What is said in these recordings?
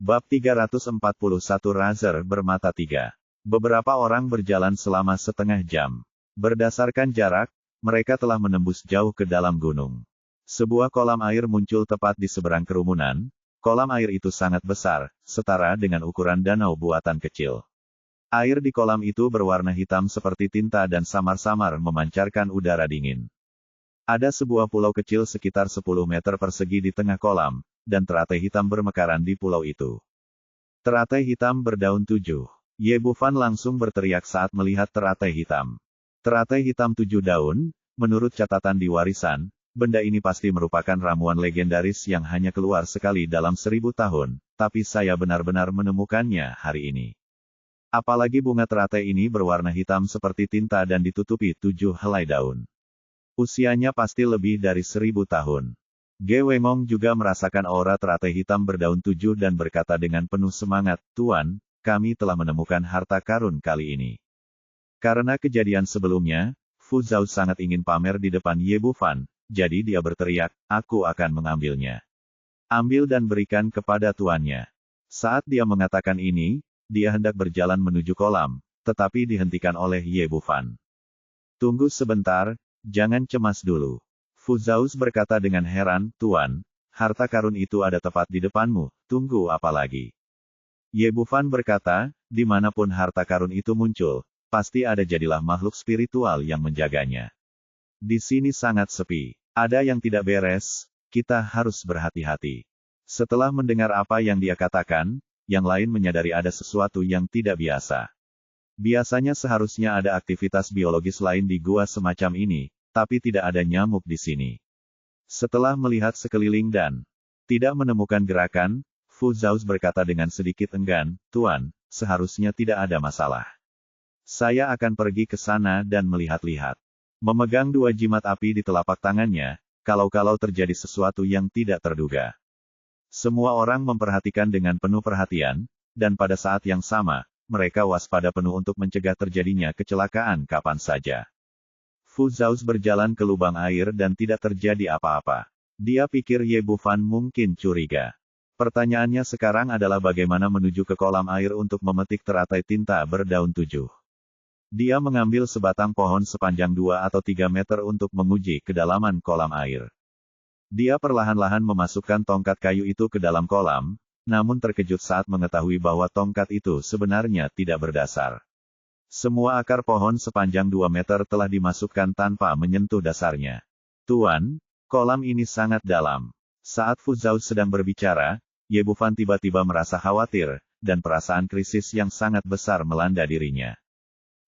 Bab 341 Razer bermata tiga. Beberapa orang berjalan selama setengah jam. Berdasarkan jarak, mereka telah menembus jauh ke dalam gunung. Sebuah kolam air muncul tepat di seberang kerumunan. Kolam air itu sangat besar, setara dengan ukuran danau buatan kecil. Air di kolam itu berwarna hitam seperti tinta dan samar-samar memancarkan udara dingin. Ada sebuah pulau kecil sekitar 10 meter persegi di tengah kolam, dan teratai hitam bermekaran di pulau itu. Teratai hitam berdaun 7. Ye Bufan langsung berteriak saat melihat teratai hitam. Teratai hitam 7 daun, menurut catatan di warisan, benda ini pasti merupakan ramuan legendaris yang hanya keluar sekali dalam 1000 tahun, tapi saya benar-benar menemukannya hari ini. Apalagi bunga teratai ini berwarna hitam seperti tinta dan ditutupi 7 helai daun. Usianya pasti lebih dari 1000 tahun. Ge Wengong juga merasakan aura teratai hitam berdaun 7 dan berkata dengan penuh semangat, "Tuan, kami telah menemukan harta karun kali ini." Karena kejadian sebelumnya, Fu Zhao sangat ingin pamer di depan Ye Bufan, jadi dia berteriak, "Aku akan mengambilnya. Ambil dan berikan kepada tuannya." Saat dia mengatakan ini, dia hendak berjalan menuju kolam, tetapi dihentikan oleh Ye Bufan. "Tunggu sebentar, jangan cemas dulu." Fu Zhao berkata dengan heran, "Tuan, harta karun itu ada tepat di depanmu, tunggu apa lagi?" Ye Bufan berkata, "Dimanapun harta karun itu muncul, pasti ada jadilah makhluk spiritual yang menjaganya. Di sini sangat sepi, ada yang tidak beres, kita harus berhati-hati." Setelah mendengar apa yang dia katakan, yang lain menyadari ada sesuatu yang tidak biasa. Biasanya seharusnya ada aktivitas biologis lain di gua semacam ini, tapi tidak ada nyamuk di sini. Setelah melihat sekeliling dan tidak menemukan gerakan, Fu Zhao berkata dengan sedikit enggan, "Tuan, seharusnya tidak ada masalah. Saya akan pergi ke sana dan melihat-lihat." Memegang 2 jimat api di telapak tangannya, kalau-kalau terjadi sesuatu yang tidak terduga. Semua orang memperhatikan dengan penuh perhatian, dan pada saat yang sama, mereka waspada penuh untuk mencegah terjadinya kecelakaan kapan saja. Fu Zhao berjalan ke lubang air dan tidak terjadi apa-apa. Dia pikir Ye Bufan mungkin curiga. Pertanyaannya sekarang adalah bagaimana menuju ke kolam air untuk memetik teratai tinta berdaun 7. Dia mengambil sebatang pohon sepanjang 2 atau 3 meter untuk menguji kedalaman kolam air. Dia perlahan-lahan memasukkan tongkat kayu itu ke dalam kolam, namun terkejut saat mengetahui bahwa tongkat itu sebenarnya tidak berdasar. Semua akar pohon sepanjang 2 meter telah dimasukkan tanpa menyentuh dasarnya. "Tuan, kolam ini sangat dalam." Saat Fu Zhao sedang berbicara, Ye Bufan tiba-tiba merasa khawatir, dan perasaan krisis yang sangat besar melanda dirinya.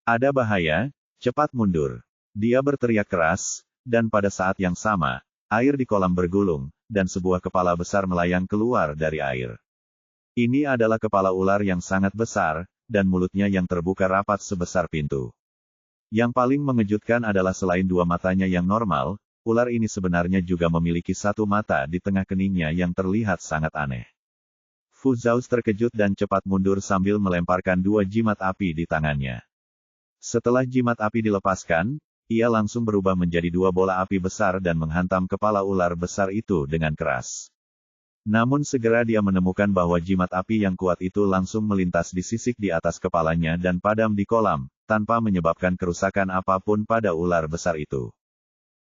"Ada bahaya, cepat mundur." Dia berteriak keras, dan pada saat yang sama, air di kolam bergulung, dan sebuah kepala besar melayang keluar dari air. Ini adalah kepala ular yang sangat besar, dan mulutnya yang terbuka rapat sebesar pintu. Yang paling mengejutkan adalah selain 2 matanya yang normal, ular ini sebenarnya juga memiliki 1 mata di tengah keningnya yang terlihat sangat aneh. Fu Zhao terkejut dan cepat mundur sambil melemparkan 2 jimat api di tangannya. Setelah jimat api dilepaskan, ia langsung berubah menjadi 2 bola api besar dan menghantam kepala ular besar itu dengan keras. Namun segera dia menemukan bahwa jimat api yang kuat itu langsung melintas di sisik di atas kepalanya dan padam di kolam, tanpa menyebabkan kerusakan apapun pada ular besar itu.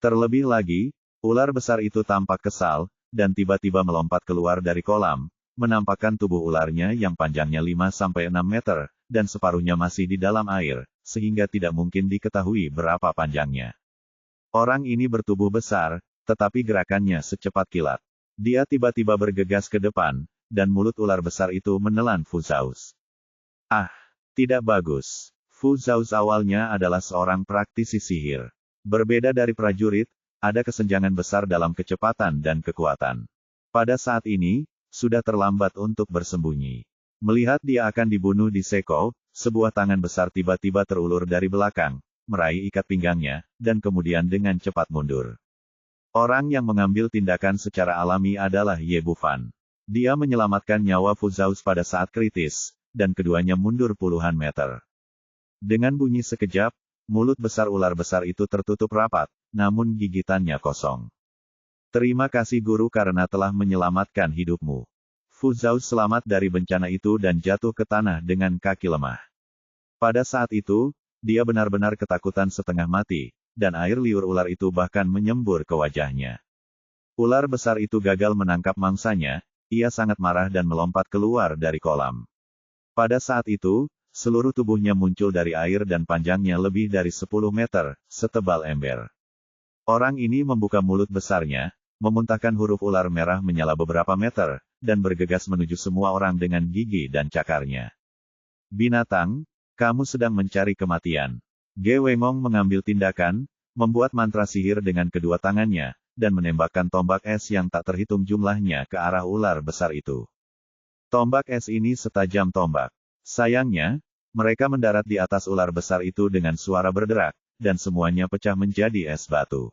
Terlebih lagi, ular besar itu tampak kesal, dan tiba-tiba melompat keluar dari kolam, menampakkan tubuh ularnya yang panjangnya 5-6 meter, dan separuhnya masih di dalam air, sehingga tidak mungkin diketahui berapa panjangnya. Orang ini bertubuh besar, tetapi gerakannya secepat kilat. Dia tiba-tiba bergegas ke depan, dan mulut ular besar itu menelan Fu Zhao. Ah, tidak bagus. Fu Zhao awalnya adalah seorang praktisi sihir. Berbeda dari prajurit, ada kesenjangan besar dalam kecepatan dan kekuatan. Pada saat ini, sudah terlambat untuk bersembunyi. Melihat dia akan dibunuh di Seko, sebuah tangan besar tiba-tiba terulur dari belakang, meraih ikat pinggangnya, dan kemudian dengan cepat mundur. Orang yang mengambil tindakan secara alami adalah Ye Bufan. Dia menyelamatkan nyawa Fu Zhao pada saat kritis, dan keduanya mundur puluhan meter. Dengan bunyi sekejap, mulut besar ular besar itu tertutup rapat, namun gigitannya kosong. "Terima kasih guru karena telah menyelamatkan hidupmu." Fu Zhao selamat dari bencana itu dan jatuh ke tanah dengan kaki lemah. Pada saat itu, dia benar-benar ketakutan setengah mati, dan air liur ular itu bahkan menyembur ke wajahnya. Ular besar itu gagal menangkap mangsanya, ia sangat marah dan melompat keluar dari kolam. Pada saat itu, seluruh tubuhnya muncul dari air dan panjangnya lebih dari 10 meter, setebal ember. Orang ini membuka mulut besarnya, memuntahkan huruf ular merah menyala beberapa meter, dan bergegas menuju semua orang dengan gigi dan cakarnya. Binatang, kamu sedang mencari kematian. Ge Wengong mengambil tindakan, membuat mantra sihir dengan kedua tangannya, dan menembakkan tombak es yang tak terhitung jumlahnya ke arah ular besar itu. Tombak es ini setajam tombak. Sayangnya, mereka mendarat di atas ular besar itu dengan suara berderak, dan semuanya pecah menjadi es batu.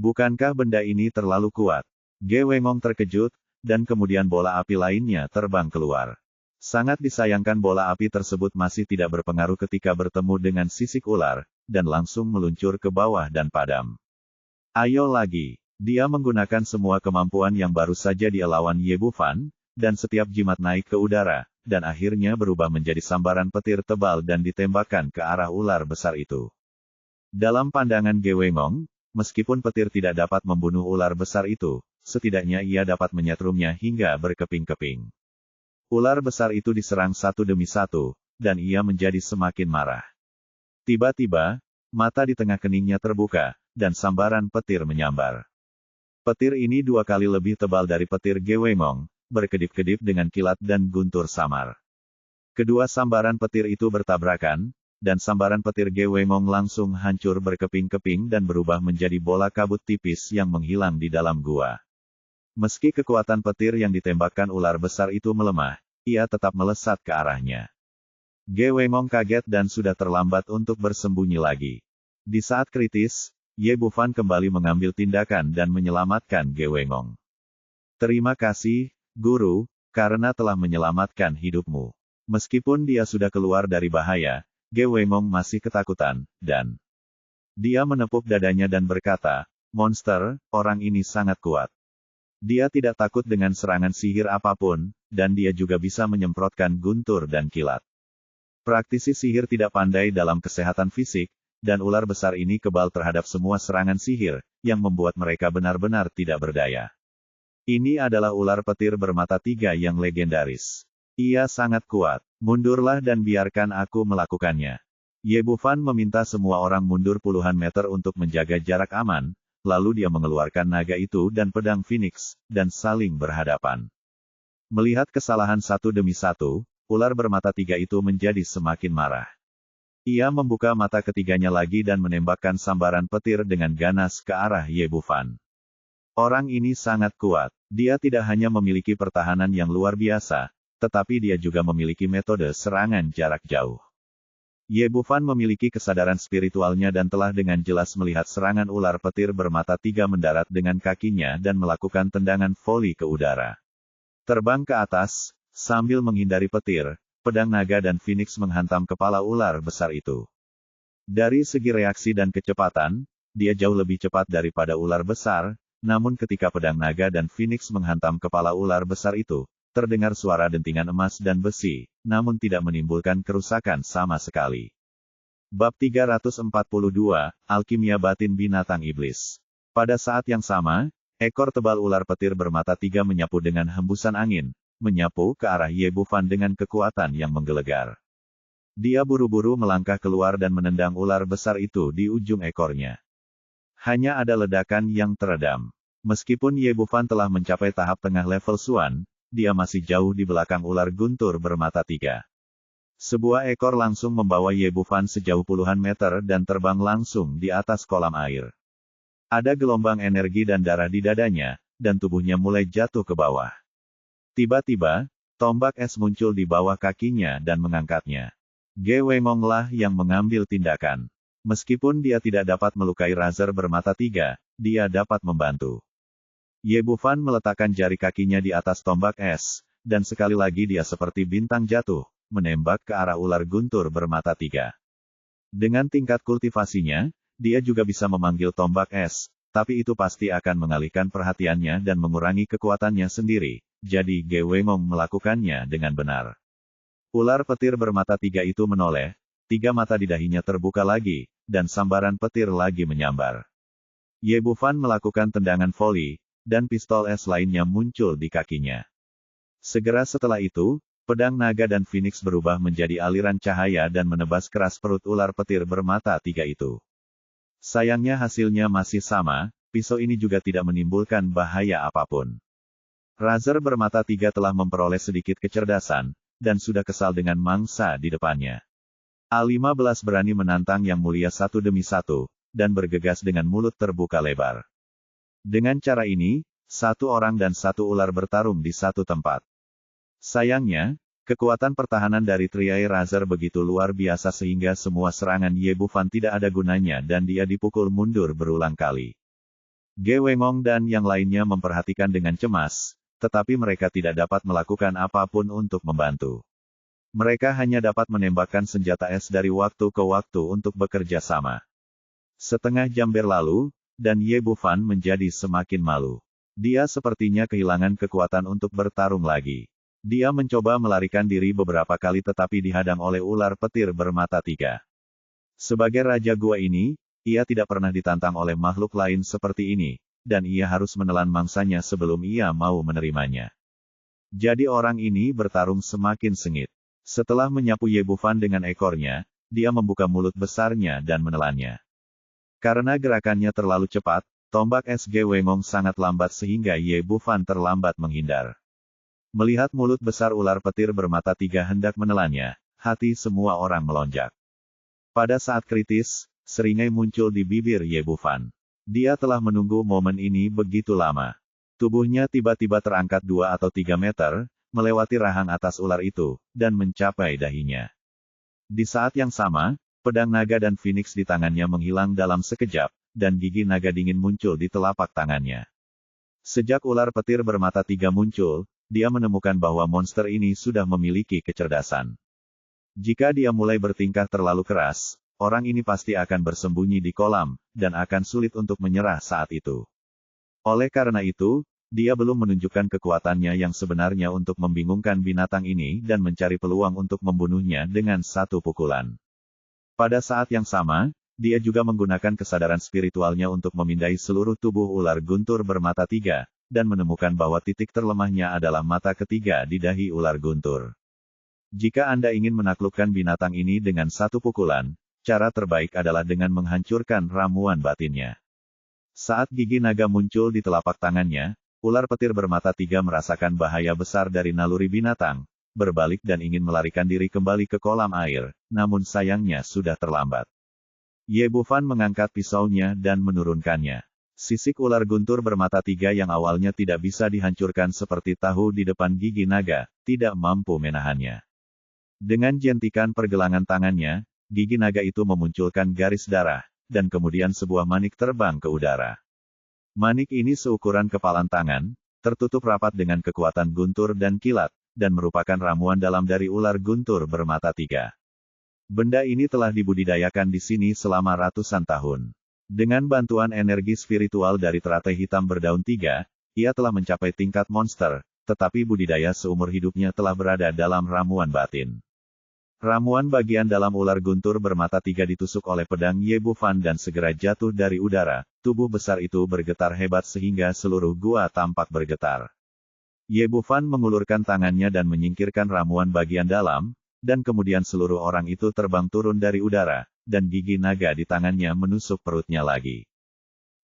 Bukankah benda ini terlalu kuat? Ge Wengong terkejut, dan kemudian bola api lainnya terbang keluar. Sangat disayangkan bola api tersebut masih tidak berpengaruh ketika bertemu dengan sisik ular, dan langsung meluncur ke bawah dan padam. Ayo lagi. Dia menggunakan semua kemampuan yang baru saja dia lawan Ye Bufan, dan setiap jimat naik ke udara, dan akhirnya berubah menjadi sambaran petir tebal dan ditembakkan ke arah ular besar itu. Dalam pandangan Ge Wengong, meskipun petir tidak dapat membunuh ular besar itu, setidaknya ia dapat menyetrumnya hingga berkeping-keping. Ular besar itu diserang satu demi satu, dan ia menjadi semakin marah. Tiba-tiba, mata di tengah keningnya terbuka, dan sambaran petir menyambar. Petir ini 2 kali lebih tebal dari petir Ge Wengong, berkedip-kedip dengan kilat dan guntur samar. Kedua sambaran petir itu bertabrakan, dan sambaran petir Ge Wengong langsung hancur berkeping-keping dan berubah menjadi bola kabut tipis yang menghilang di dalam gua. Meski kekuatan petir yang ditembakkan ular besar itu melemah, ia tetap melesat ke arahnya. Ge Wengong kaget dan sudah terlambat untuk bersembunyi lagi. Di saat kritis, Ye Bufan kembali mengambil tindakan dan menyelamatkan Ge Wengong. Terima kasih, Guru, karena telah menyelamatkan hidupmu. Meskipun dia sudah keluar dari bahaya, Ge Wengong masih ketakutan, dan dia menepuk dadanya dan berkata, monster, orang ini sangat kuat. Dia tidak takut dengan serangan sihir apapun, dan dia juga bisa menyemprotkan guntur dan kilat. Praktisi sihir tidak pandai dalam kesehatan fisik, dan ular besar ini kebal terhadap semua serangan sihir, yang membuat mereka benar-benar tidak berdaya. Ini adalah ular petir bermata 3 yang legendaris. Ia sangat kuat. Mundurlah dan biarkan aku melakukannya. Ye Bufan meminta semua orang mundur puluhan meter untuk menjaga jarak aman, lalu dia mengeluarkan naga itu dan pedang Phoenix, dan saling berhadapan. Melihat kesalahan satu demi satu, ular bermata 3 itu menjadi semakin marah. Ia membuka mata ketiganya lagi dan menembakkan sambaran petir dengan ganas ke arah Ye Bufan. Orang ini sangat kuat. Dia tidak hanya memiliki pertahanan yang luar biasa, tetapi dia juga memiliki metode serangan jarak jauh. Ye Bufan memiliki kesadaran spiritualnya dan telah dengan jelas melihat serangan ular petir bermata 3 mendarat dengan kakinya dan melakukan tendangan voli ke udara. Terbang ke atas, sambil menghindari petir, pedang naga dan Phoenix menghantam kepala ular besar itu. Dari segi reaksi dan kecepatan, dia jauh lebih cepat daripada ular besar, namun ketika pedang naga dan Phoenix menghantam kepala ular besar itu, terdengar suara dentingan emas dan besi, namun tidak menimbulkan kerusakan sama sekali. Bab 342, Alkimia Batin Binatang Iblis. Pada saat yang sama, ekor tebal ular petir bermata 3 menyapu dengan hembusan angin, menyapu ke arah Ye Bufan dengan kekuatan yang menggelegar. Dia buru-buru melangkah keluar dan menendang ular besar itu di ujung ekornya. Hanya ada ledakan yang teredam. Meskipun Ye Bufan telah mencapai tahap tengah level Suan, dia masih jauh di belakang ular guntur bermata 3. Sebuah ekor langsung membawa Ye Bufan sejauh puluhan meter dan terbang langsung di atas kolam air. Ada gelombang energi dan darah di dadanya, dan tubuhnya mulai jatuh ke bawah. Tiba-tiba, tombak es muncul di bawah kakinya dan mengangkatnya. Ge Wengong lah yang mengambil tindakan. Meskipun dia tidak dapat melukai Razer bermata 3, dia dapat membantu. Ye Bufan meletakkan jari kakinya di atas tombak es, dan sekali lagi dia seperti bintang jatuh, menembak ke arah ular guntur bermata 3. Dengan tingkat kultivasinya, dia juga bisa memanggil tombak es, tapi itu pasti akan mengalihkan perhatiannya dan mengurangi kekuatannya sendiri, jadi Ge Wengong melakukannya dengan benar. Ular petir bermata 3 itu menoleh, 3 mata di dahinya terbuka lagi, dan sambaran petir lagi menyambar. Ye Bufan melakukan tendangan voli, dan pistol es lainnya muncul di kakinya. Segera setelah itu, pedang naga dan Phoenix berubah menjadi aliran cahaya dan menebas keras perut ular petir bermata 3 itu. Sayangnya hasilnya masih sama, pisau ini juga tidak menimbulkan bahaya apapun. Razer bermata 3 telah memperoleh sedikit kecerdasan, dan sudah kesal dengan mangsa di depannya. A15 berani menantang yang mulia satu demi satu, dan bergegas dengan mulut terbuka lebar. Dengan cara ini, 1 orang dan 1 ular bertarung di satu tempat. Sayangnya, kekuatan pertahanan dari Triai Razer begitu luar biasa sehingga semua serangan Ye Bufan tidak ada gunanya dan dia dipukul mundur berulang kali. Ge Wengong dan yang lainnya memperhatikan dengan cemas, tetapi mereka tidak dapat melakukan apapun untuk membantu. Mereka hanya dapat menembakkan senjata es dari waktu ke waktu untuk bekerja sama. Setengah jam berlalu, dan Ye Bufan menjadi semakin malu. Dia sepertinya kehilangan kekuatan untuk bertarung lagi. Dia mencoba melarikan diri beberapa kali tetapi dihadang oleh ular petir bermata 3. Sebagai raja gua ini, ia tidak pernah ditantang oleh makhluk lain seperti ini, dan ia harus menelan mangsanya sebelum ia mau menerimanya. Jadi orang ini bertarung semakin sengit. Setelah menyapu Ye Bufan dengan ekornya, dia membuka mulut besarnya dan menelannya. Karena gerakannya terlalu cepat, tombak es Ge Wengong sangat lambat sehingga Ye Bufan terlambat menghindar. Melihat mulut besar ular petir bermata 3 hendak menelannya, hati semua orang melonjak. Pada saat kritis, seringai muncul di bibir Ye Bufan. Dia telah menunggu momen ini begitu lama. Tubuhnya tiba-tiba terangkat 2 atau 3 meter, melewati rahang atas ular itu, dan mencapai dahinya. Di saat yang sama, pedang naga dan Phoenix di tangannya menghilang dalam sekejap, dan gigi naga dingin muncul di telapak tangannya. Sejak ular petir bermata 3 muncul, dia menemukan bahwa monster ini sudah memiliki kecerdasan. Jika dia mulai bertingkah terlalu keras, orang ini pasti akan bersembunyi di kolam, dan akan sulit untuk menyerah saat itu. Oleh karena itu, dia belum menunjukkan kekuatannya yang sebenarnya untuk membingungkan binatang ini dan mencari peluang untuk membunuhnya dengan satu pukulan. Pada saat yang sama, dia juga menggunakan kesadaran spiritualnya untuk memindai seluruh tubuh ular guntur bermata 3, dan menemukan bahwa titik terlemahnya adalah mata ketiga di dahi ular guntur. Jika Anda ingin menaklukkan binatang ini dengan satu pukulan, cara terbaik adalah dengan menghancurkan ramuan batinnya. Saat gigi naga muncul di telapak tangannya, ular petir bermata 3 merasakan bahaya besar dari naluri binatang, berbalik dan ingin melarikan diri kembali ke kolam air, namun sayangnya sudah terlambat. Ye Bufan mengangkat pisaunya dan menurunkannya. Sisik ular guntur bermata 3 yang awalnya tidak bisa dihancurkan seperti tahu di depan gigi naga, tidak mampu menahannya. Dengan jentikan pergelangan tangannya, gigi naga itu memunculkan garis darah, dan kemudian sebuah manik terbang ke udara. Manik ini seukuran kepalan tangan, tertutup rapat dengan kekuatan guntur dan kilat, dan merupakan ramuan dalam dari ular guntur bermata 3. Benda ini telah dibudidayakan di sini selama ratusan tahun. Dengan bantuan energi spiritual dari teratai hitam berdaun 3, ia telah mencapai tingkat monster, tetapi budidaya seumur hidupnya telah berada dalam ramuan batin. Ramuan bagian dalam ular guntur bermata 3 ditusuk oleh pedang Ye Bufan dan segera jatuh dari udara, tubuh besar itu bergetar hebat sehingga seluruh gua tampak bergetar. Ye Bufan mengulurkan tangannya dan menyingkirkan ramuan bagian dalam, dan kemudian seluruh orang itu terbang turun dari udara, dan gigi naga di tangannya menusuk perutnya lagi.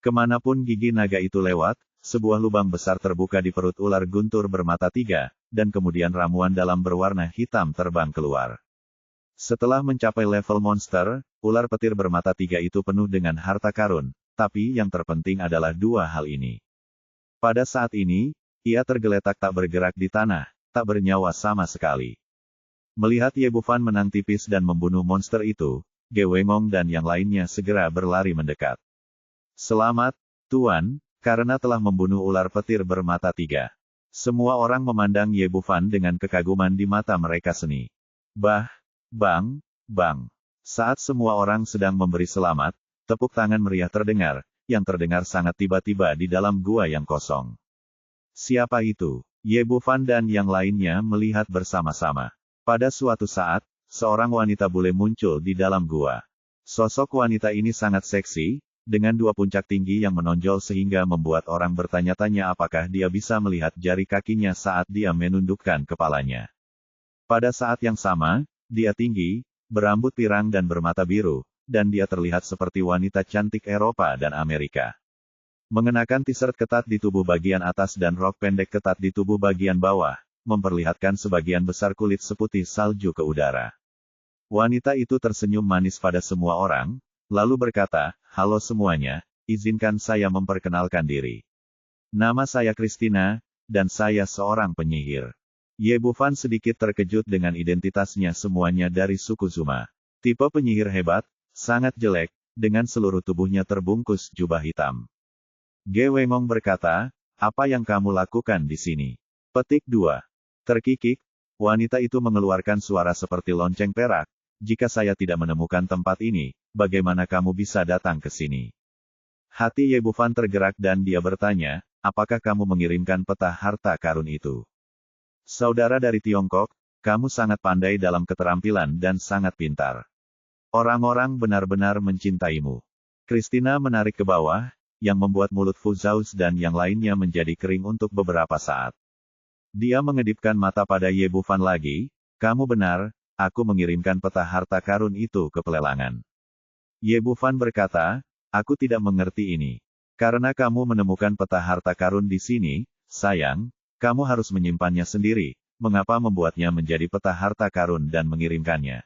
Kemanapun gigi naga itu lewat, sebuah lubang besar terbuka di perut ular guntur bermata 3, dan kemudian ramuan dalam berwarna hitam terbang keluar. Setelah mencapai level monster, ular petir bermata 3 itu penuh dengan harta karun, tapi yang terpenting adalah 2 hal ini. Pada saat ini, ia tergeletak tak bergerak di tanah, tak bernyawa sama sekali. Melihat Ye Bufan menang tipis dan membunuh monster itu, Ge Wengong dan yang lainnya segera berlari mendekat. Selamat, Tuan, karena telah membunuh ular petir bermata 3. Semua orang memandang Ye Bufan dengan kekaguman di mata mereka seni. Bang. Saat semua orang sedang memberi selamat, tepuk tangan meriah terdengar, yang terdengar sangat tiba-tiba di dalam gua yang kosong. Siapa itu? Ye Bufan dan yang lainnya melihat bersama-sama. Pada suatu saat, seorang wanita bule muncul di dalam gua. Sosok wanita ini sangat seksi, dengan dua puncak tinggi yang menonjol sehingga membuat orang bertanya-tanya apakah dia bisa melihat jari kakinya saat dia menundukkan kepalanya. Pada saat yang sama, dia tinggi, berambut pirang dan bermata biru, dan dia terlihat seperti wanita cantik Eropa dan Amerika. Mengenakan t-shirt ketat di tubuh bagian atas dan rok pendek ketat di tubuh bagian bawah, memperlihatkan sebagian besar kulit seputih salju ke udara. Wanita itu tersenyum manis pada semua orang, lalu berkata, "Halo semuanya, izinkan saya memperkenalkan diri. Nama saya Christina, dan saya seorang penyihir." Ye Bufan sedikit terkejut dengan identitasnya semuanya dari suku Zuma. Tipe penyihir hebat, sangat jelek, dengan seluruh tubuhnya terbungkus jubah hitam. Ge Wengong berkata, "Apa yang kamu lakukan di sini?" Petik 2. Terkikik, wanita itu mengeluarkan suara seperti lonceng perak. "Jika saya tidak menemukan tempat ini, bagaimana kamu bisa datang ke sini?" Hati Ye Bufan tergerak dan dia bertanya, "Apakah kamu mengirimkan peta harta karun itu?" "Saudara dari Tiongkok, kamu sangat pandai dalam keterampilan dan sangat pintar. Orang-orang benar-benar mencintaimu." Christina menarik ke bawah, yang membuat mulut Fu Zhaoz dan yang lainnya menjadi kering untuk beberapa saat. Dia mengedipkan mata pada Ye Bufan lagi, "Kamu benar, aku mengirimkan peta harta karun itu ke pelelangan." Ye Bufan berkata, "Aku tidak mengerti ini. Karena kamu menemukan peta harta karun di sini, sayang, kamu harus menyimpannya sendiri. Mengapa membuatnya menjadi peta harta karun dan mengirimkannya?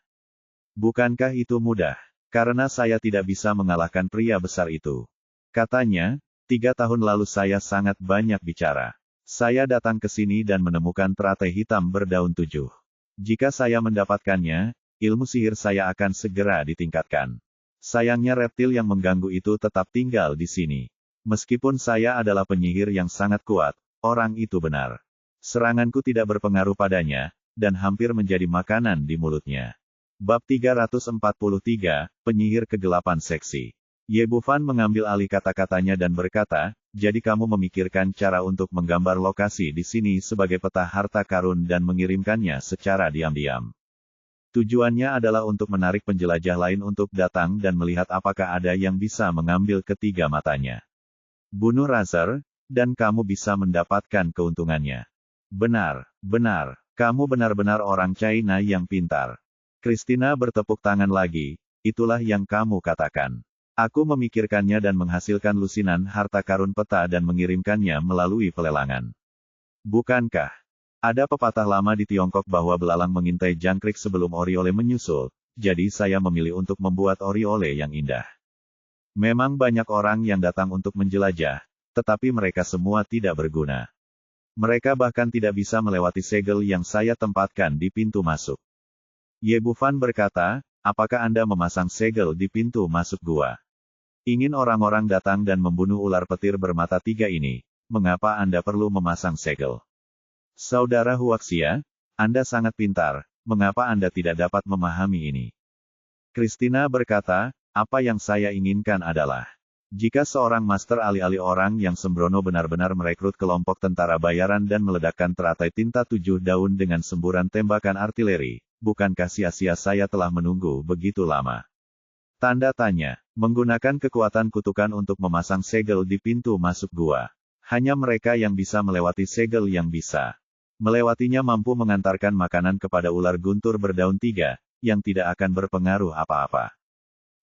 Bukankah itu mudah? Karena saya tidak bisa mengalahkan pria besar itu. Katanya, 3 tahun lalu saya sangat banyak bicara. Saya datang ke sini dan menemukan teratai hitam berdaun 7. Jika saya mendapatkannya, ilmu sihir saya akan segera ditingkatkan. Sayangnya reptil yang mengganggu itu tetap tinggal di sini. Meskipun saya adalah penyihir yang sangat kuat, orang itu benar. Seranganku tidak berpengaruh padanya, dan hampir menjadi makanan di mulutnya." Bab 343, Penyihir Kegelapan Seksi. Ye Bufan mengambil alih kata-katanya dan berkata, "Jadi kamu memikirkan cara untuk menggambar lokasi di sini sebagai peta harta karun dan mengirimkannya secara diam-diam. Tujuannya adalah untuk menarik penjelajah lain untuk datang dan melihat apakah ada yang bisa mengambil ketiga matanya. Bunuh Razer, dan kamu bisa mendapatkan keuntungannya." "Benar, benar, kamu benar-benar orang China yang pintar." Christina bertepuk tangan lagi, "Itulah yang kamu katakan. Aku memikirkannya dan menghasilkan lusinan harta karun peta dan mengirimkannya melalui pelelangan. Bukankah ada pepatah lama di Tiongkok bahwa belalang mengintai jangkrik sebelum oriole menyusul, jadi saya memilih untuk membuat oriole yang indah. Memang banyak orang yang datang untuk menjelajah, tetapi mereka semua tidak berguna. Mereka bahkan tidak bisa melewati segel yang saya tempatkan di pintu masuk." Ye Bufan berkata, "Apakah Anda memasang segel di pintu masuk gua? Ingin orang-orang datang dan membunuh ular petir bermata 3 ini, mengapa Anda perlu memasang segel?" "Saudara Huaxia, Anda sangat pintar, mengapa Anda tidak dapat memahami ini?" Christina berkata, "Apa yang saya inginkan adalah, jika seorang master alih-alih orang yang sembrono benar-benar merekrut kelompok tentara bayaran dan meledakkan teratai tinta 7 daun dengan semburan tembakan artileri, bukankah sia-sia saya telah menunggu begitu lama?" Tanda tanya. Menggunakan kekuatan kutukan untuk memasang segel di pintu masuk gua. Hanya mereka yang bisa melewati segel yang bisa. Melewatinya mampu mengantarkan makanan kepada ular guntur berdaun 3, yang tidak akan berpengaruh apa-apa.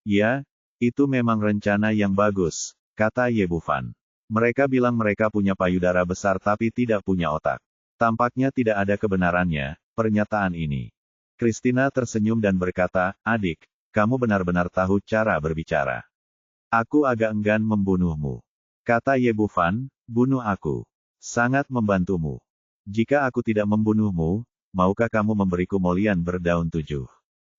"Ya, itu memang rencana yang bagus," kata Ye Bufan. "Mereka bilang mereka punya payudara besar tapi tidak punya otak. Tampaknya tidak ada kebenarannya, pernyataan ini." Christina tersenyum dan berkata, "Adik, kamu benar-benar tahu cara berbicara. Aku agak enggan membunuhmu," kata Ye Bufan, "bunuh aku. Sangat membantumu. Jika aku tidak membunuhmu, maukah kamu memberiku molian berdaun 7?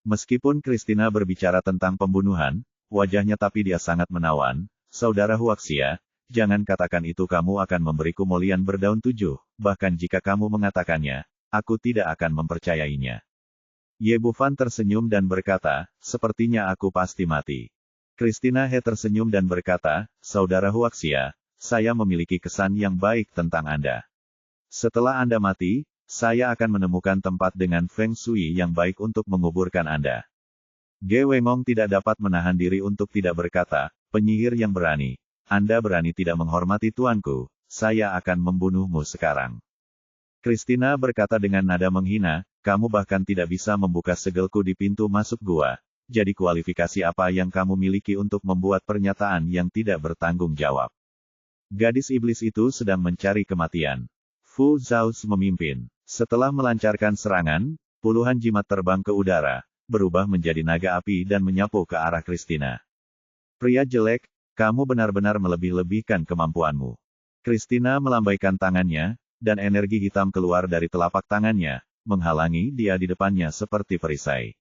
Meskipun Christina berbicara tentang pembunuhan, wajahnya tapi dia sangat menawan. "Saudara Huaxia, jangan katakan itu kamu akan memberiku molian berdaun 7, bahkan jika kamu mengatakannya, aku tidak akan mempercayainya." Ye Bufan tersenyum dan berkata, "Sepertinya aku pasti mati." Christina He tersenyum dan berkata, "Saudara Huaxia, saya memiliki kesan yang baik tentang Anda. Setelah Anda mati, saya akan menemukan tempat dengan Feng Shui yang baik untuk menguburkan Anda. Ge Wengong tidak dapat menahan diri untuk tidak berkata, penyihir yang berani. Anda berani tidak menghormati tuanku, saya akan membunuhmu sekarang. Christina berkata dengan nada menghina, kamu bahkan tidak bisa membuka segelku di pintu masuk gua. Jadi kualifikasi apa yang kamu miliki untuk membuat pernyataan yang tidak bertanggung jawab? Gadis iblis itu sedang mencari kematian. Fu Zhaozi memimpin. Setelah melancarkan serangan, puluhan jimat terbang ke udara, berubah menjadi naga api dan menyapu ke arah Christina. Pria jelek, kamu benar-benar melebih-lebihkan kemampuanmu. Christina melambaikan tangannya, dan energi hitam keluar dari telapak tangannya, menghalangi dia di depannya seperti perisai.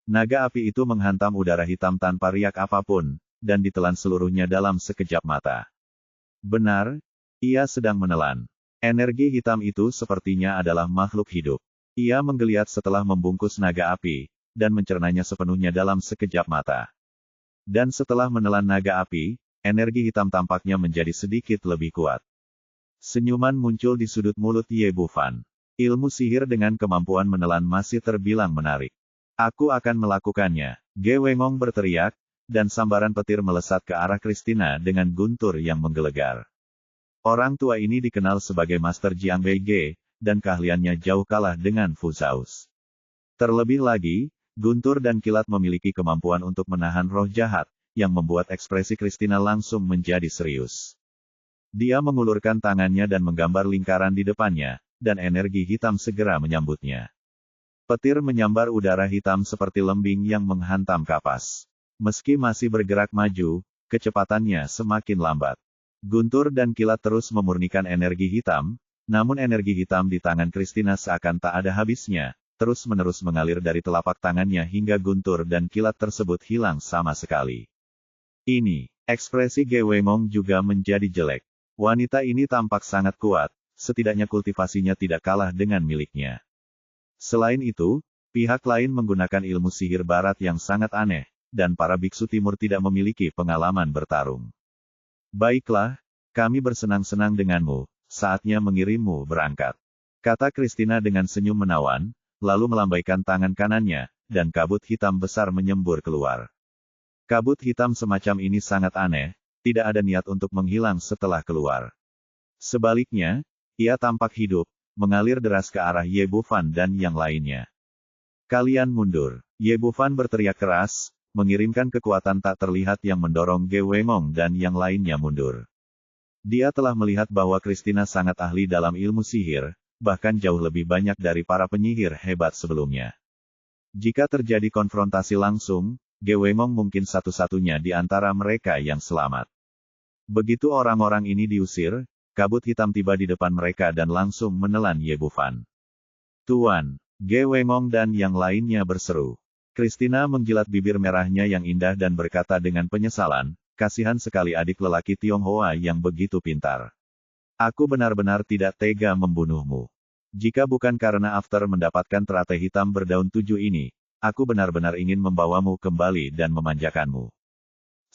Naga api itu menghantam udara hitam tanpa riak apapun, dan ditelan seluruhnya dalam sekejap mata. Benar, ia sedang menelan. Energi hitam itu sepertinya adalah makhluk hidup. Ia menggeliat setelah membungkus naga api, dan mencernanya sepenuhnya dalam sekejap mata. Dan setelah menelan naga api, energi hitam tampaknya menjadi sedikit lebih kuat. Senyuman muncul di sudut mulut Ye Bufan. Ilmu sihir dengan kemampuan menelan masih terbilang menarik. Aku akan melakukannya. Ge Wengong berteriak, dan sambaran petir melesat ke arah Christina dengan guntur yang menggelegar. Orang tua ini dikenal sebagai Master Jiang Beige, dan keahliannya jauh kalah dengan Fu Zhaozi. Terlebih lagi, guntur dan kilat memiliki kemampuan untuk menahan roh jahat, yang membuat ekspresi Christina langsung menjadi serius. Dia mengulurkan tangannya dan menggambar lingkaran di depannya, dan energi hitam segera menyambutnya. Petir menyambar udara hitam seperti lembing yang menghantam kapas. Meski masih bergerak maju, kecepatannya semakin lambat. Guntur dan kilat terus memurnikan energi hitam, namun energi hitam di tangan Christina seakan tak ada habisnya, terus-menerus mengalir dari telapak tangannya hingga guntur dan kilat tersebut hilang sama sekali. Ini, ekspresi Ge Wengong juga menjadi jelek. Wanita ini tampak sangat kuat, setidaknya kultivasinya tidak kalah dengan miliknya. Selain itu, pihak lain menggunakan ilmu sihir barat yang sangat aneh, dan para biksu timur tidak memiliki pengalaman bertarung. Baiklah, kami bersenang-senang denganmu, saatnya mengirimmu berangkat. Kata Christina dengan senyum menawan, lalu melambaikan tangan kanannya, dan kabut hitam besar menyembur keluar. Kabut hitam semacam ini sangat aneh, tidak ada niat untuk menghilang setelah keluar. Sebaliknya, ia tampak hidup, mengalir deras ke arah Ye Bufan dan yang lainnya. Kalian mundur. Ye Bufan berteriak keras, mengirimkan kekuatan tak terlihat yang mendorong Ge Wengong dan yang lainnya mundur. Dia telah melihat bahwa Christina sangat ahli dalam ilmu sihir, bahkan jauh lebih banyak dari para penyihir hebat sebelumnya. Jika terjadi konfrontasi langsung, Ge Wengong mungkin satu-satunya di antara mereka yang selamat. Begitu orang-orang ini diusir, kabut hitam tiba di depan mereka dan langsung menelan Ye Bufan. Tuan, Ge Wengong dan yang lainnya berseru. Christina menjilat bibir merahnya yang indah dan berkata dengan penyesalan, kasihan sekali adik lelaki Tionghoa yang begitu pintar. Aku benar-benar tidak tega membunuhmu. Jika bukan karena After mendapatkan teratai hitam berdaun 7 ini, aku benar-benar ingin membawamu kembali dan memanjakanmu.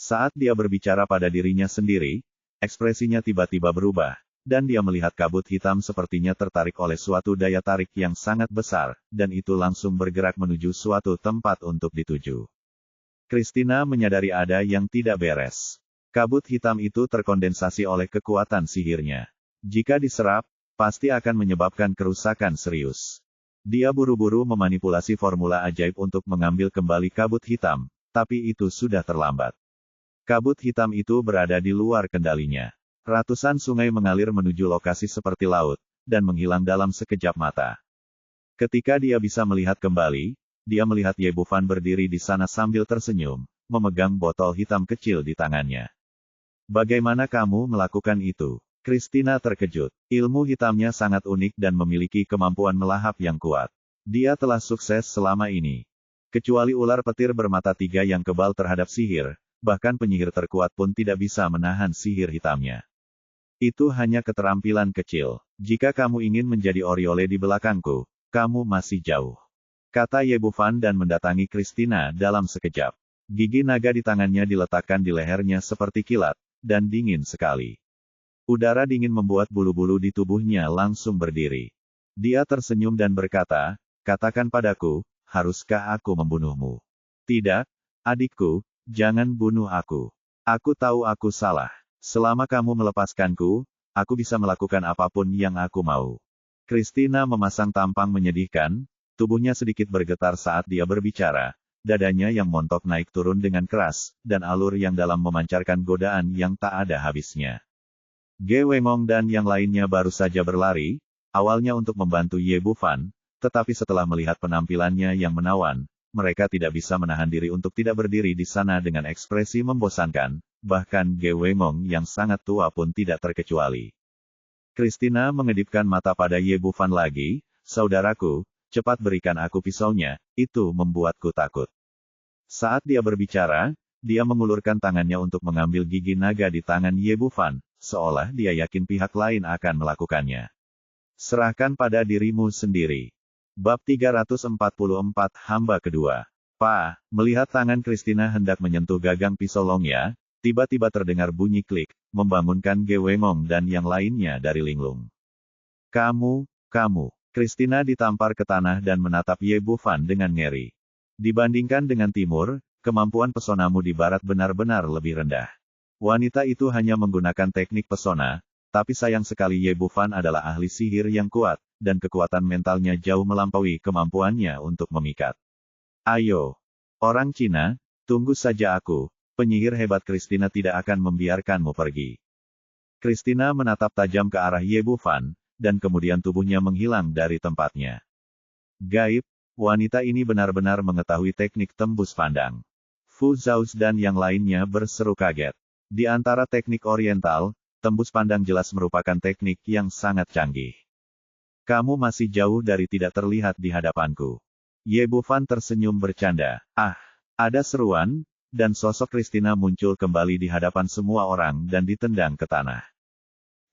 Saat dia berbicara pada dirinya sendiri, ekspresinya tiba-tiba berubah, dan dia melihat kabut hitam sepertinya tertarik oleh suatu daya tarik yang sangat besar, dan itu langsung bergerak menuju suatu tempat untuk dituju. Christina menyadari ada yang tidak beres. Kabut hitam itu terkondensasi oleh kekuatan sihirnya. Jika diserap, pasti akan menyebabkan kerusakan serius. Dia buru-buru memanipulasi formula ajaib untuk mengambil kembali kabut hitam, tapi itu sudah terlambat. Kabut hitam itu berada di luar kendalinya. Ratusan sungai mengalir menuju lokasi seperti laut, dan menghilang dalam sekejap mata. Ketika dia bisa melihat kembali, dia melihat Ye Bufan berdiri di sana sambil tersenyum, memegang botol hitam kecil di tangannya. Bagaimana kamu melakukan itu? Christina terkejut. Ilmu hitamnya sangat unik dan memiliki kemampuan melahap yang kuat. Dia telah sukses selama ini. Kecuali ular petir bermata 3 yang kebal terhadap sihir, bahkan penyihir terkuat pun tidak bisa menahan sihir hitamnya. Itu hanya keterampilan kecil. Jika kamu ingin menjadi Oriole di belakangku, kamu masih jauh. Kata Ye Bufan dan mendatangi Christina dalam sekejap. Gigi naga di tangannya diletakkan di lehernya seperti kilat, dan dingin sekali. Udara dingin membuat bulu-bulu di tubuhnya langsung berdiri. Dia tersenyum dan berkata, katakan padaku, haruskah aku membunuhmu? Tidak, adikku, jangan bunuh aku. Aku tahu aku salah. Selama kamu melepaskanku, aku bisa melakukan apapun yang aku mau. Christina memasang tampang menyedihkan, tubuhnya sedikit bergetar saat dia berbicara, dadanya yang montok naik turun dengan keras, dan alur yang dalam memancarkan godaan yang tak ada habisnya. Ge Wengong dan yang lainnya baru saja berlari, awalnya untuk membantu Ye Bufan, tetapi setelah melihat penampilannya yang menawan, mereka tidak bisa menahan diri untuk tidak berdiri di sana dengan ekspresi membosankan, bahkan Ge Wengong yang sangat tua pun tidak terkecuali. Christina mengedipkan mata pada Ye Bufan lagi, saudaraku, cepat berikan aku pisaunya, itu membuatku takut. Saat dia berbicara, dia mengulurkan tangannya untuk mengambil gigi naga di tangan Ye Bufan, seolah dia yakin pihak lain akan melakukannya. Serahkan pada dirimu sendiri. Bab 344 Hamba kedua. Melihat tangan Christina hendak menyentuh gagang pisau longnya, tiba-tiba terdengar bunyi klik, membangunkan Ge Wengong dan yang lainnya dari linglung. Kamu. Christina ditampar ke tanah dan menatap Ye Bufan dengan ngeri. Dibandingkan dengan timur, kemampuan pesonamu di barat benar-benar lebih rendah. Wanita itu hanya menggunakan teknik pesona, tapi sayang sekali Ye Bufan adalah ahli sihir yang kuat, dan kekuatan mentalnya jauh melampaui kemampuannya untuk memikat. Ayo, orang Cina, tunggu saja aku, penyihir hebat Christina tidak akan membiarkanmu pergi. Christina menatap tajam ke arah Ye Bufan, dan kemudian tubuhnya menghilang dari tempatnya. Gaib, wanita ini benar-benar mengetahui teknik tembus pandang. Fu Zhaoz dan yang lainnya berseru kaget. Di antara teknik oriental, tembus pandang jelas merupakan teknik yang sangat canggih. Kamu masih jauh dari tidak terlihat di hadapanku. Ye Bufan tersenyum bercanda. Ada seruan, dan sosok Christina muncul kembali di hadapan semua orang dan ditendang ke tanah.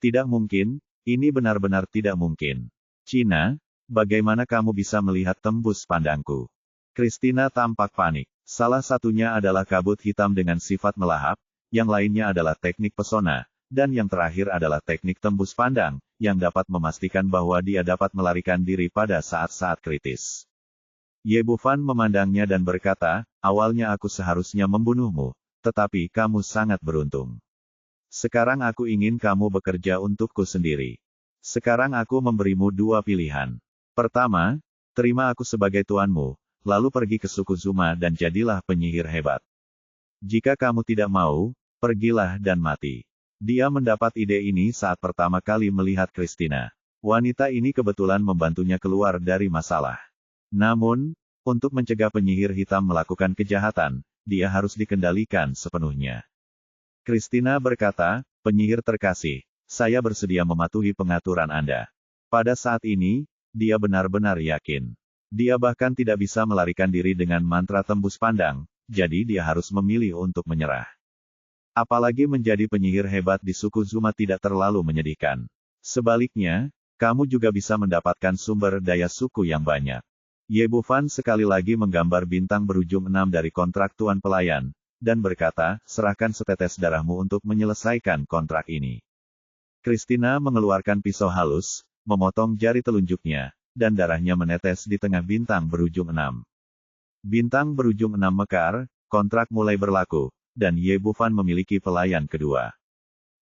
Tidak mungkin, ini benar-benar tidak mungkin. Cina, bagaimana kamu bisa melihat tembus pandangku? Christina tampak panik. Salah satunya adalah kabut hitam dengan sifat melahap, yang lainnya adalah teknik pesona, dan yang terakhir adalah teknik tembus pandang, yang dapat memastikan bahwa dia dapat melarikan diri pada saat-saat kritis. Ye Bufan memandangnya dan berkata, awalnya aku seharusnya membunuhmu, tetapi kamu sangat beruntung. Sekarang aku ingin kamu bekerja untukku sendiri. Sekarang aku memberimu dua pilihan. Pertama, terima aku sebagai tuanmu, lalu pergi ke suku Zuma dan jadilah penyihir hebat. Jika kamu tidak mau, pergilah dan mati. Dia mendapat ide ini saat pertama kali melihat Christina. Wanita ini kebetulan membantunya keluar dari masalah. Namun, untuk mencegah penyihir hitam melakukan kejahatan, dia harus dikendalikan sepenuhnya. Christina berkata, penyihir terkasih, saya bersedia mematuhi pengaturan Anda. Pada saat ini, dia benar-benar yakin. Dia bahkan tidak bisa melarikan diri dengan mantra tembus pandang, jadi dia harus memilih untuk menyerah. Apalagi menjadi penyihir hebat di suku Zuma tidak terlalu menyedihkan. Sebaliknya, kamu juga bisa mendapatkan sumber daya suku yang banyak. Ye Bufan sekali lagi menggambar bintang berujung 6 dari kontrak Tuan Pelayan, dan berkata, serahkan setetes darahmu untuk menyelesaikan kontrak ini. Christina mengeluarkan pisau halus, memotong jari telunjuknya, dan darahnya menetes di tengah bintang berujung 6. Bintang berujung 6 mekar, kontrak mulai berlaku, dan Ye Bufan memiliki pelayan kedua.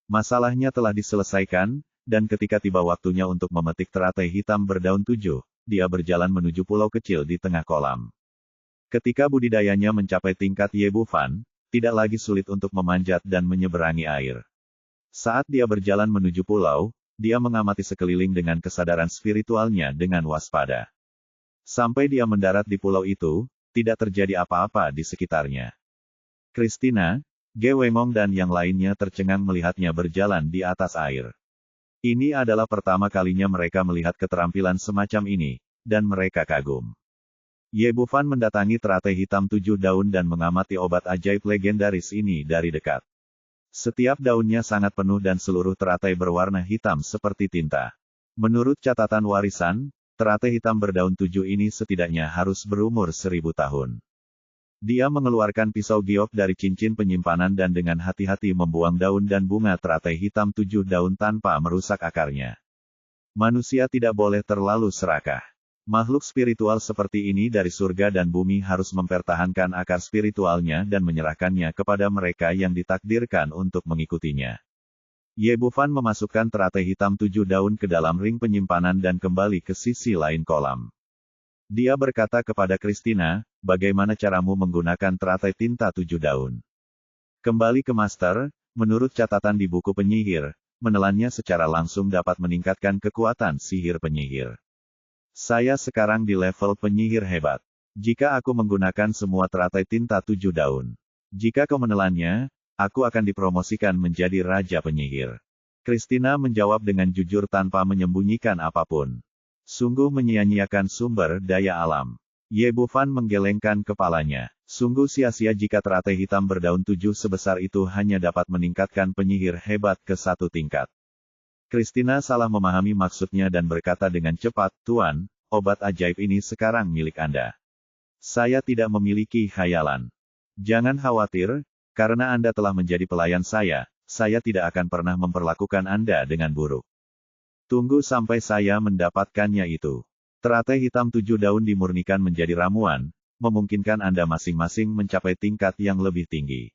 Masalahnya telah diselesaikan, dan ketika tiba waktunya untuk memetik teratai hitam berdaun 7, dia berjalan menuju pulau kecil di tengah kolam. Ketika budidayanya mencapai tingkat Ye Bufan, tidak lagi sulit untuk memanjat dan menyeberangi air. Saat dia berjalan menuju pulau, dia mengamati sekeliling dengan kesadaran spiritualnya dengan waspada. Sampai dia mendarat di pulau itu, tidak terjadi apa-apa di sekitarnya. Christina, Ge Wengong dan yang lainnya tercengang melihatnya berjalan di atas air. Ini adalah pertama kalinya mereka melihat keterampilan semacam ini, dan mereka kagum. Ye Bufan mendatangi teratai hitam 7 daun dan mengamati obat ajaib legendaris ini dari dekat. Setiap daunnya sangat penuh dan seluruh teratai berwarna hitam seperti tinta. Menurut catatan warisan, teratai hitam berdaun 7 ini setidaknya harus berumur 1000 tahun. Dia mengeluarkan pisau giok dari cincin penyimpanan dan dengan hati-hati membuang daun dan bunga teratai hitam 7 daun tanpa merusak akarnya. Manusia tidak boleh terlalu serakah. Makhluk spiritual seperti ini dari surga dan bumi harus mempertahankan akar spiritualnya dan menyerahkannya kepada mereka yang ditakdirkan untuk mengikutinya. Ye Bufan memasukkan teratai hitam 7 daun ke dalam ring penyimpanan dan kembali ke sisi lain kolam. Dia berkata kepada Christina, bagaimana caramu menggunakan teratai tinta 7 daun? Kembali ke Master, menurut catatan di buku penyihir, menelannya secara langsung dapat meningkatkan kekuatan sihir penyihir. Saya sekarang di level penyihir hebat. Jika aku menggunakan semua teratai tinta 7 daun. Jika kau menelannya, aku akan dipromosikan menjadi Raja Penyihir. Christina menjawab dengan jujur tanpa menyembunyikan apapun. Sungguh menyia-nyiakan sumber daya alam. Ye Bufan menggelengkan kepalanya. Sungguh sia-sia jika teratai hitam berdaun 7 sebesar itu hanya dapat meningkatkan penyihir hebat ke 1 tingkat. Christina salah memahami maksudnya dan berkata dengan cepat, Tuan, obat ajaib ini sekarang milik Anda. Saya tidak memiliki khayalan. Jangan khawatir, karena Anda telah menjadi pelayan saya tidak akan pernah memperlakukan Anda dengan buruk. Tunggu sampai saya mendapatkannya itu. Teratai hitam 7 daun dimurnikan menjadi ramuan, memungkinkan Anda masing-masing mencapai tingkat yang lebih tinggi.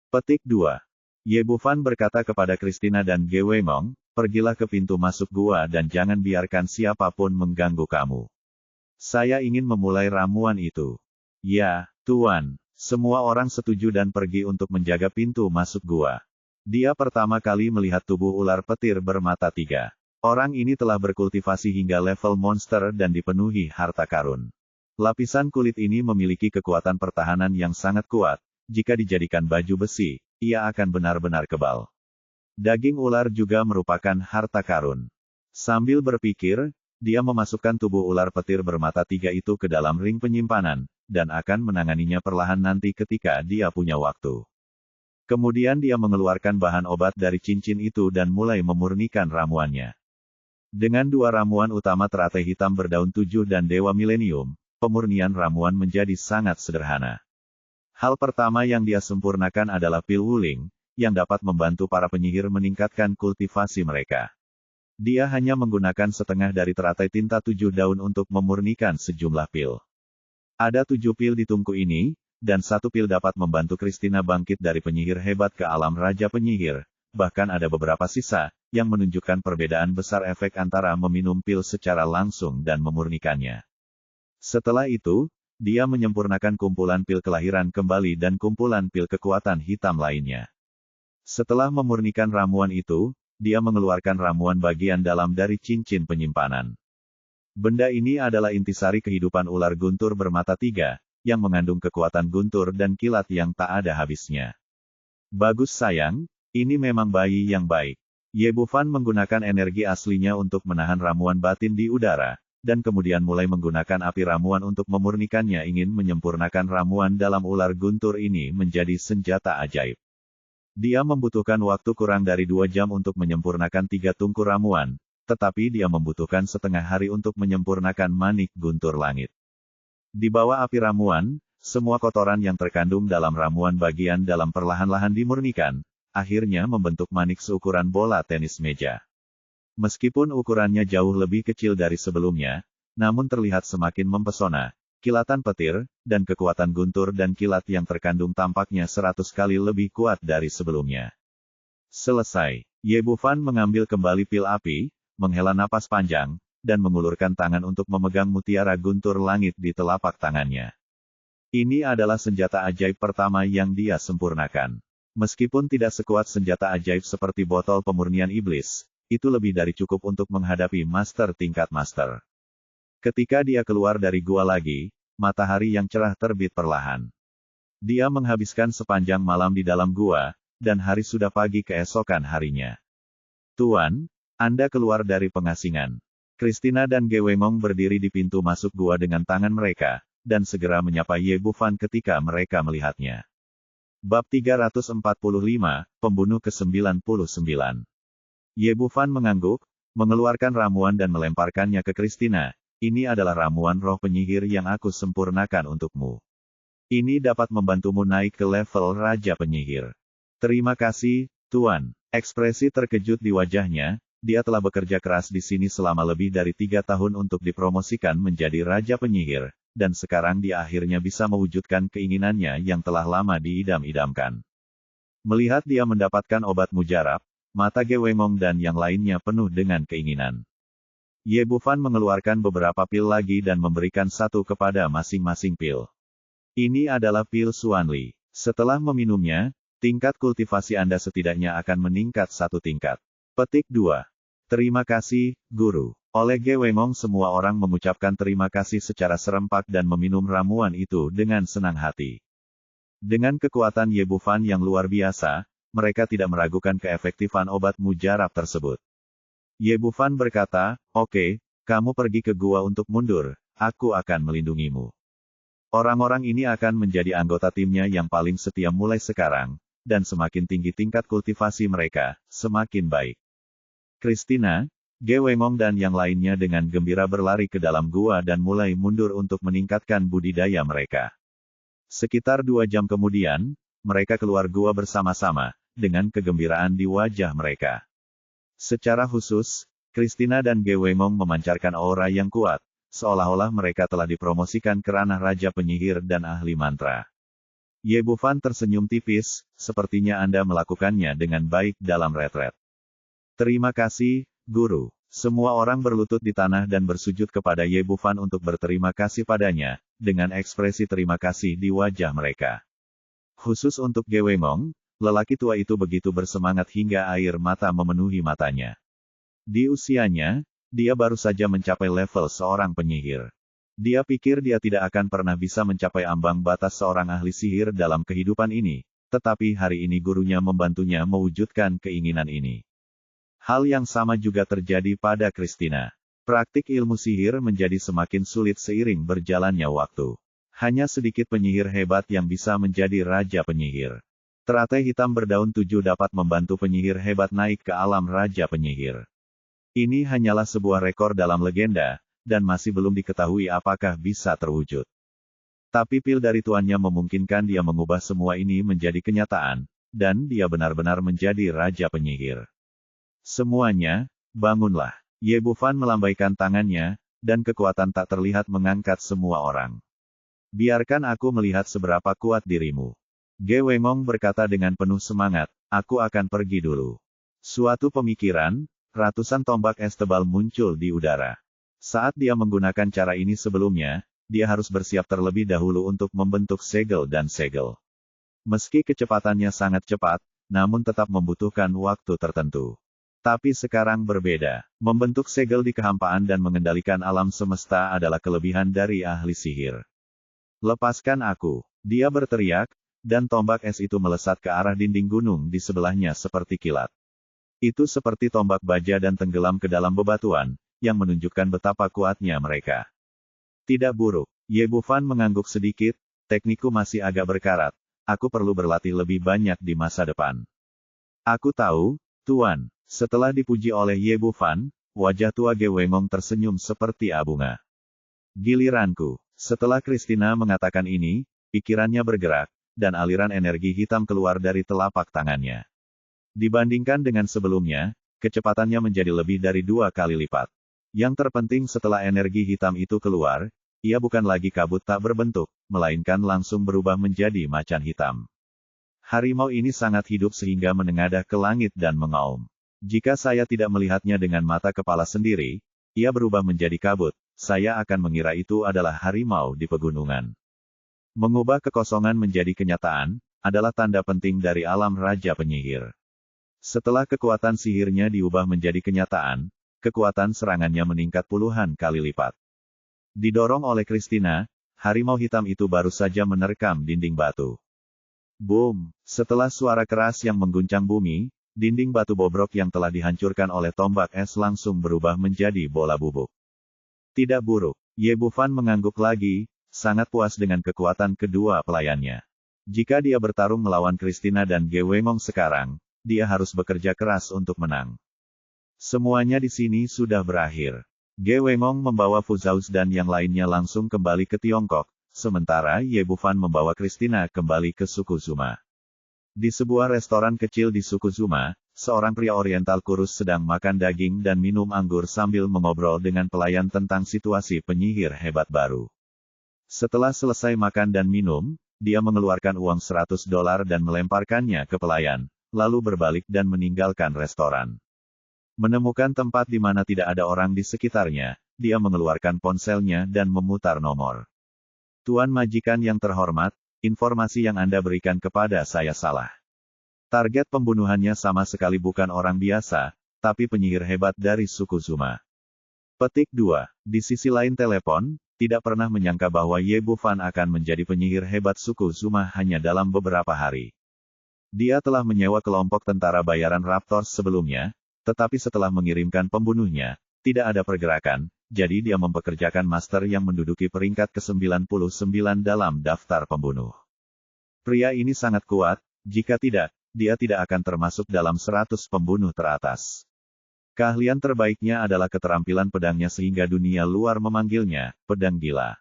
Petik 2. Ye Bufan berkata kepada Christina dan Ge Weimong, pergilah ke pintu masuk gua dan jangan biarkan siapapun mengganggu kamu. Saya ingin memulai ramuan itu. Ya, Tuan. Semua orang setuju dan pergi untuk menjaga pintu masuk gua. Dia pertama kali melihat tubuh ular petir bermata 3. Orang ini telah berkultivasi hingga level monster dan dipenuhi harta karun. Lapisan kulit ini memiliki kekuatan pertahanan yang sangat kuat. Jika dijadikan baju besi, ia akan benar-benar kebal. Daging ular juga merupakan harta karun. Sambil berpikir, dia memasukkan tubuh ular petir bermata 3 itu ke dalam ring penyimpanan, dan akan menanganinya perlahan nanti ketika dia punya waktu. Kemudian dia mengeluarkan bahan obat dari cincin itu dan mulai memurnikan ramuannya. Dengan 2 ramuan utama teratai hitam berdaun 7 dan Dewa Milenium, pemurnian ramuan menjadi sangat sederhana. Hal pertama yang dia sempurnakan adalah pil wuling, yang dapat membantu para penyihir meningkatkan kultivasi mereka. Dia hanya menggunakan setengah dari teratai tinta 7 daun untuk memurnikan sejumlah pil. Ada 7 pil di tungku ini, dan 1 pil dapat membantu Christina bangkit dari penyihir hebat ke alam Raja Penyihir. Bahkan ada beberapa sisa, yang menunjukkan perbedaan besar efek antara meminum pil secara langsung dan memurnikannya. Setelah itu, dia menyempurnakan kumpulan pil kelahiran kembali dan kumpulan pil kekuatan hitam lainnya. Setelah memurnikan ramuan itu, dia mengeluarkan ramuan bagian dalam dari cincin penyimpanan. Benda ini adalah intisari kehidupan ular guntur bermata 3, yang mengandung kekuatan guntur dan kilat yang tak ada habisnya. Bagus sayang. Ini memang bayi yang baik. Ye Bufan menggunakan energi aslinya untuk menahan ramuan batin di udara, dan kemudian mulai menggunakan api ramuan untuk memurnikannya ingin menyempurnakan ramuan dalam ular guntur ini menjadi senjata ajaib. Dia membutuhkan waktu kurang dari 2 jam untuk menyempurnakan 3 tungku ramuan, tetapi dia membutuhkan setengah hari untuk menyempurnakan manik guntur langit. Di bawah api ramuan, semua kotoran yang terkandung dalam ramuan bagian dalam perlahan-lahan dimurnikan, akhirnya membentuk manik seukuran bola tenis meja. Meskipun ukurannya jauh lebih kecil dari sebelumnya, namun terlihat semakin mempesona. Kilatan petir, dan kekuatan guntur dan kilat yang terkandung tampaknya 100 kali lebih kuat dari sebelumnya. Selesai, Ye Bufan mengambil kembali pil api, menghela napas panjang, dan mengulurkan tangan untuk memegang mutiara guntur langit di telapak tangannya. Ini adalah senjata ajaib pertama yang dia sempurnakan. Meskipun tidak sekuat senjata ajaib seperti botol pemurnian iblis, itu lebih dari cukup untuk menghadapi master tingkat master. Ketika dia keluar dari gua lagi, matahari yang cerah terbit perlahan. Dia menghabiskan sepanjang malam di dalam gua, dan hari sudah pagi keesokan harinya. Tuan, Anda keluar dari pengasingan. Christina dan Ge Weimong berdiri di pintu masuk gua dengan tangan mereka, dan segera menyapa Ye Bufan ketika mereka melihatnya. Bab 345, Pembunuh ke-99. Ye Bufan mengangguk, mengeluarkan ramuan dan melemparkannya ke Christina. Ini adalah ramuan roh penyihir yang aku sempurnakan untukmu. Ini dapat membantumu naik ke level Raja Penyihir. Terima kasih, Tuan. Ekspresi terkejut di wajahnya, dia telah bekerja keras di sini selama lebih dari 3 tahun untuk dipromosikan menjadi Raja Penyihir, dan sekarang dia akhirnya bisa mewujudkan keinginannya yang telah lama diidam-idamkan. Melihat dia mendapatkan obat mujarab, mata Ge Wengong dan yang lainnya penuh dengan keinginan. Ye Bufan mengeluarkan beberapa pil lagi dan memberikan satu kepada masing-masing pil. Ini adalah pil Xuanli. Setelah meminumnya, tingkat kultivasi Anda setidaknya akan meningkat 1 tingkat. Petik 2. Terima kasih, Guru. Oleh Ge Wengong semua orang mengucapkan terima kasih secara serempak dan meminum ramuan itu dengan senang hati. Dengan kekuatan Ye Bufan yang luar biasa, mereka tidak meragukan keefektifan obat mujarab tersebut. Ye Bufan berkata, "Oke, kamu pergi ke gua untuk mundur, aku akan melindungimu." Orang-orang ini akan menjadi anggota timnya yang paling setia mulai sekarang, dan semakin tinggi tingkat kultivasi mereka, semakin baik. Christina, Ge Wengong dan yang lainnya dengan gembira berlari ke dalam gua dan mulai mundur untuk meningkatkan budidaya mereka. Sekitar 2 jam kemudian, mereka keluar gua bersama-sama, dengan kegembiraan di wajah mereka. Secara khusus, Christina dan Ge Wengong memancarkan aura yang kuat, seolah-olah mereka telah dipromosikan ke ranah Raja Penyihir dan Ahli Mantra. Ye Bufan tersenyum tipis, sepertinya Anda melakukannya dengan baik dalam retret. Terima kasih, Guru. Semua orang berlutut di tanah dan bersujud kepada Ye Bufan untuk berterima kasih padanya, dengan ekspresi terima kasih di wajah mereka. Khusus untuk Ge Wengong, lelaki tua itu begitu bersemangat hingga air mata memenuhi matanya. Di usianya, dia baru saja mencapai level seorang penyihir. Dia pikir dia tidak akan pernah bisa mencapai ambang batas seorang ahli sihir dalam kehidupan ini, tetapi hari ini gurunya membantunya mewujudkan keinginan ini. Hal yang sama juga terjadi pada Christina. Praktik ilmu sihir menjadi semakin sulit seiring berjalannya waktu. Hanya sedikit penyihir hebat yang bisa menjadi Raja Penyihir. Teratai hitam berdaun 7 dapat membantu penyihir hebat naik ke alam Raja Penyihir. Ini hanyalah sebuah rekor dalam legenda, dan masih belum diketahui apakah bisa terwujud. Tapi pil dari tuannya memungkinkan dia mengubah semua ini menjadi kenyataan, dan dia benar-benar menjadi Raja Penyihir. Semuanya, bangunlah. Ye Bufan melambaikan tangannya, dan kekuatan tak terlihat mengangkat semua orang. Biarkan aku melihat seberapa kuat dirimu. Ge Wengong berkata dengan penuh semangat, aku akan pergi dulu. Suatu pemikiran, ratusan tombak es tebal muncul di udara. Saat dia menggunakan cara ini sebelumnya, dia harus bersiap terlebih dahulu untuk membentuk segel dan segel. Meski kecepatannya sangat cepat, namun tetap membutuhkan waktu tertentu. Tapi sekarang berbeda. Membentuk segel di kehampaan dan mengendalikan alam semesta adalah kelebihan dari ahli sihir. Lepaskan aku, dia berteriak, dan tombak es itu melesat ke arah dinding gunung di sebelahnya seperti kilat. Itu seperti tombak baja dan tenggelam ke dalam bebatuan, yang menunjukkan betapa kuatnya mereka. Tidak buruk. Ye Bufan mengangguk sedikit, teknikku masih agak berkarat, aku perlu berlatih lebih banyak di masa depan. Aku tahu, Tuan. Setelah dipuji oleh Ye Bufan, wajah tua Ge Wengong tersenyum seperti bunga. Giliranku. Setelah Christina mengatakan ini, pikirannya bergerak, dan aliran energi hitam keluar dari telapak tangannya. Dibandingkan dengan sebelumnya, kecepatannya menjadi lebih dari 2 kali lipat. Yang terpenting setelah energi hitam itu keluar, ia bukan lagi kabut tak berbentuk, melainkan langsung berubah menjadi macan hitam. Harimau ini sangat hidup sehingga menengadah ke langit dan mengaum. Jika saya tidak melihatnya dengan mata kepala sendiri, ia berubah menjadi kabut, saya akan mengira itu adalah harimau di pegunungan. Mengubah kekosongan menjadi kenyataan, adalah tanda penting dari alam Raja Penyihir. Setelah kekuatan sihirnya diubah menjadi kenyataan, kekuatan serangannya meningkat puluhan kali lipat. Didorong oleh Christina, harimau hitam itu baru saja menerkam dinding batu. Boom! Setelah suara keras yang mengguncang bumi, dinding batu bobrok yang telah dihancurkan oleh tombak es langsung berubah menjadi bola bubuk. Tidak buruk. Ye Bufan mengangguk lagi, sangat puas dengan kekuatan kedua pelayannya. Jika dia bertarung melawan Christina dan Ge Wengong sekarang, dia harus bekerja keras untuk menang. Semuanya di sini sudah berakhir. Ge Wengong membawa Fu Zhaozi dan yang lainnya langsung kembali ke Tiongkok, sementara Ye Bufan membawa Christina kembali ke suku Zuma. Di sebuah restoran kecil di suku Zuma, seorang pria Oriental kurus sedang makan daging dan minum anggur sambil mengobrol dengan pelayan tentang situasi penyihir hebat baru. Setelah selesai makan dan minum, dia mengeluarkan uang $100 dan melemparkannya ke pelayan, lalu berbalik dan meninggalkan restoran. Menemukan tempat di mana tidak ada orang di sekitarnya, dia mengeluarkan ponselnya dan memutar nomor. Tuan majikan yang terhormat, informasi yang Anda berikan kepada saya salah. Target pembunuhannya sama sekali bukan orang biasa, tapi penyihir hebat dari suku Zuma. Petik 2. Di sisi lain telepon, tidak pernah menyangka bahwa Ye Bufan akan menjadi penyihir hebat suku Zuma hanya dalam beberapa hari. Dia telah menyewa kelompok tentara bayaran Raptors sebelumnya, tetapi setelah mengirimkan pembunuhnya, tidak ada pergerakan, jadi dia mempekerjakan master yang menduduki peringkat ke-99 dalam daftar pembunuh. Pria ini sangat kuat, jika tidak, dia tidak akan termasuk dalam 100 pembunuh teratas. Keahlian terbaiknya adalah keterampilan pedangnya sehingga dunia luar memanggilnya, pedang gila.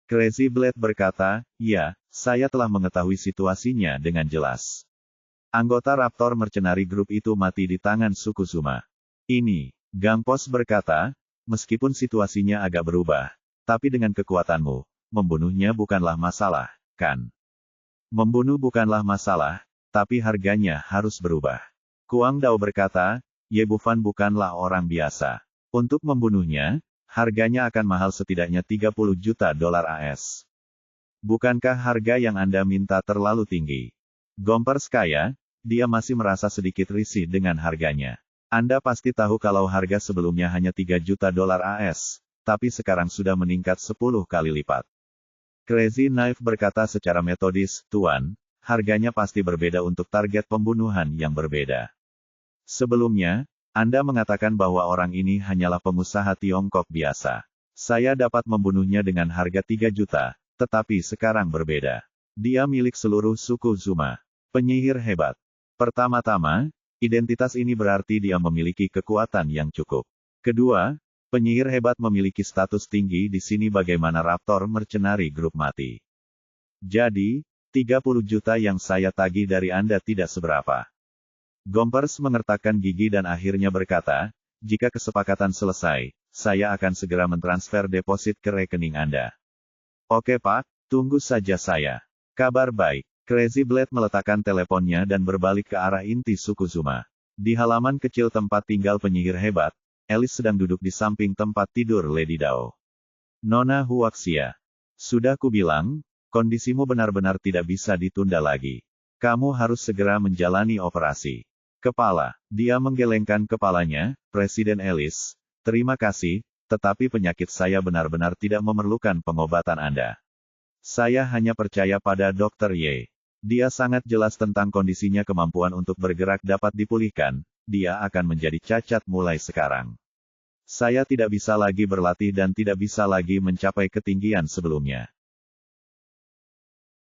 Crazy Blade berkata, ya, saya telah mengetahui situasinya dengan jelas. Anggota Raptor Mercenary Group itu mati di tangan suku Zuma. Ini, Gangpos berkata, meskipun situasinya agak berubah, tapi dengan kekuatanmu, membunuhnya bukanlah masalah, kan? Membunuh bukanlah masalah, tapi harganya harus berubah. Kuang Dao berkata, Ye Bufan bukanlah orang biasa. Untuk membunuhnya, harganya akan mahal setidaknya $30 juta AS. Bukankah harga yang Anda minta terlalu tinggi? Gompers kaya, dia masih merasa sedikit risih dengan harganya. Anda pasti tahu kalau harga sebelumnya hanya $3 juta AS, tapi sekarang sudah meningkat 10 kali lipat. Crazy Knife berkata secara metodis, Tuan, harganya pasti berbeda untuk target pembunuhan yang berbeda. Sebelumnya, Anda mengatakan bahwa orang ini hanyalah pengusaha Tiongkok biasa. Saya dapat membunuhnya dengan harga 3 juta, tetapi sekarang berbeda. Dia milik seluruh suku Zuma. Penyihir hebat. Pertama-tama, identitas ini berarti dia memiliki kekuatan yang cukup. Kedua, penyihir hebat memiliki status tinggi di sini bagaimana Raptor Mercenary Group mati. Jadi, 30 juta yang saya tagih dari Anda tidak seberapa. Gompers mengertakkan gigi dan akhirnya berkata, jika kesepakatan selesai, saya akan segera mentransfer deposit ke rekening Anda. Oke Pak, tunggu saja saya. Kabar baik. Crazy Blade meletakkan teleponnya dan berbalik ke arah inti suku Zuma. Di halaman kecil tempat tinggal penyihir hebat, Alice sedang duduk di samping tempat tidur Lady Dao. Nona Huaxia. Sudah kubilang, kondisimu benar-benar tidak bisa ditunda lagi. Kamu harus segera menjalani operasi. Kepala. Dia menggelengkan kepalanya, Presiden Alice. Terima kasih, tetapi penyakit saya benar-benar tidak memerlukan pengobatan Anda. Saya hanya percaya pada Dr. Ye. Dia sangat jelas tentang kondisinya kemampuan untuk bergerak dapat dipulihkan, dia akan menjadi cacat mulai sekarang. Saya tidak bisa lagi berlatih dan tidak bisa lagi mencapai ketinggian sebelumnya.